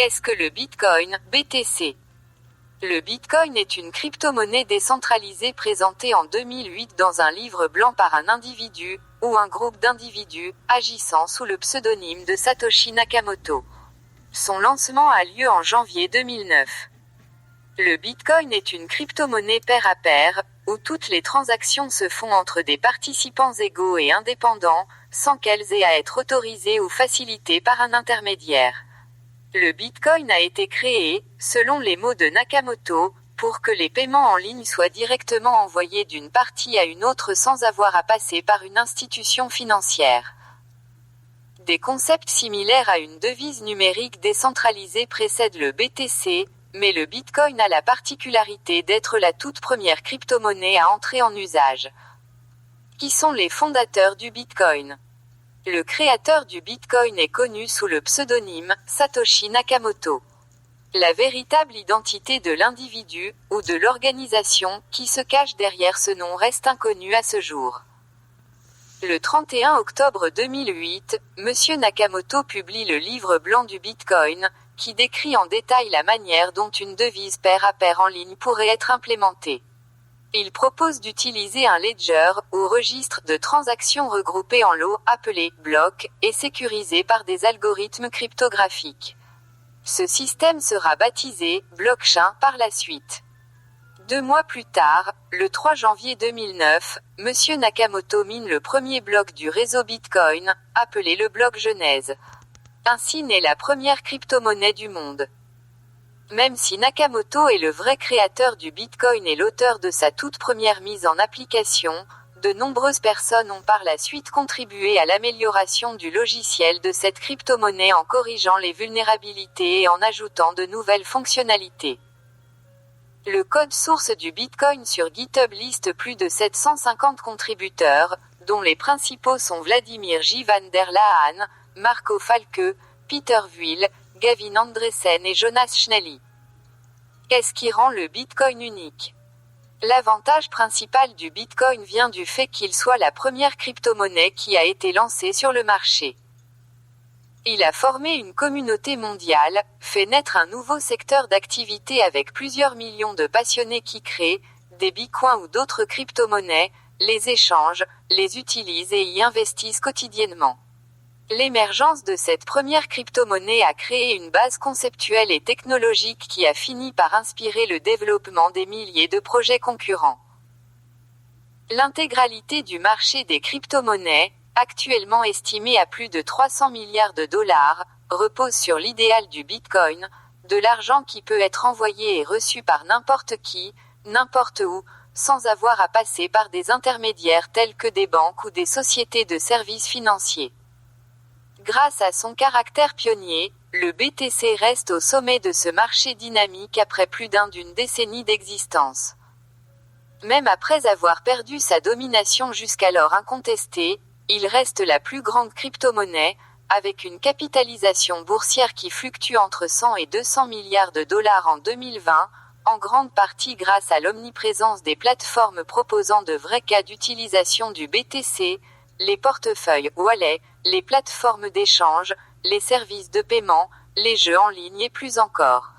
Qu'est-ce que le Bitcoin, BTC? Le Bitcoin est une crypto-monnaie décentralisée présentée en 2008 dans un livre blanc par un individu, ou un groupe d'individus, agissant sous le pseudonyme de Satoshi Nakamoto. Son lancement a lieu en janvier 2009. Le Bitcoin est une crypto-monnaie pair à pair, où toutes les transactions se font entre des participants égaux et indépendants, sans qu'elles aient à être autorisées ou facilitées par un intermédiaire. Le Bitcoin a été créé, selon les mots de Nakamoto, pour que les paiements en ligne soient directement envoyés d'une partie à une autre sans avoir à passer par une institution financière. Des concepts similaires à une devise numérique décentralisée précèdent le BTC, mais le Bitcoin a la particularité d'être la toute première crypto-monnaie à entrer en usage. Qui sont les fondateurs du Bitcoin? Le créateur du Bitcoin est connu sous le pseudonyme Satoshi Nakamoto. La véritable identité de l'individu, ou de l'organisation, qui se cache derrière ce nom reste inconnue à ce jour. Le 31 octobre 2008, M. Nakamoto publie le livre blanc du Bitcoin, qui décrit en détail la manière dont une devise pair à pair en ligne pourrait être implémentée. Il propose d'utiliser un ledger, ou registre de transactions regroupé en lots, appelé blocs, et sécurisé par des algorithmes cryptographiques. Ce système sera baptisé blockchain par la suite. 2 mois plus tard, le 3 janvier 2009, M. Nakamoto mine le premier bloc du réseau Bitcoin, appelé le bloc Genèse. Ainsi naît la première crypto-monnaie du monde. Même si Nakamoto est le vrai créateur du Bitcoin et l'auteur de sa toute première mise en application, de nombreuses personnes ont par la suite contribué à l'amélioration du logiciel de cette crypto-monnaie en corrigeant les vulnérabilités et en ajoutant de nouvelles fonctionnalités. Le code source du Bitcoin sur GitHub liste plus de 750 contributeurs, dont les principaux sont Vladimir J. van der Laan, Marco Falke, Peter Thiel, Gavin Andresen et Jonas Schnelli. Qu'est-ce qui rend le Bitcoin unique? L'avantage principal du Bitcoin vient du fait qu'il soit la première crypto-monnaie qui a été lancée sur le marché. Il a formé une communauté mondiale, fait naître un nouveau secteur d'activité avec plusieurs millions de passionnés qui créent, des bitcoins ou d'autres crypto-monnaies, les échangent, les utilisent et y investissent quotidiennement. L'émergence de cette première crypto-monnaie a créé une base conceptuelle et technologique qui a fini par inspirer le développement des milliers de projets concurrents. L'intégralité du marché des crypto-monnaies, actuellement estimé à plus de 300 milliards de dollars, repose sur l'idéal du Bitcoin, de l'argent qui peut être envoyé et reçu par n'importe qui, n'importe où, sans avoir à passer par des intermédiaires tels que des banques ou des sociétés de services financiers. Grâce à son caractère pionnier, le BTC reste au sommet de ce marché dynamique après plus d'une décennie d'existence. Même après avoir perdu sa domination jusqu'alors incontestée, il reste la plus grande crypto-monnaie, avec une capitalisation boursière qui fluctue entre 100 et 200 milliards de dollars en 2020, en grande partie grâce à l'omniprésence des plateformes proposant de vrais cas d'utilisation du BTC, les portefeuilles wallets, les plateformes d'échange, les services de paiement, les jeux en ligne et plus encore.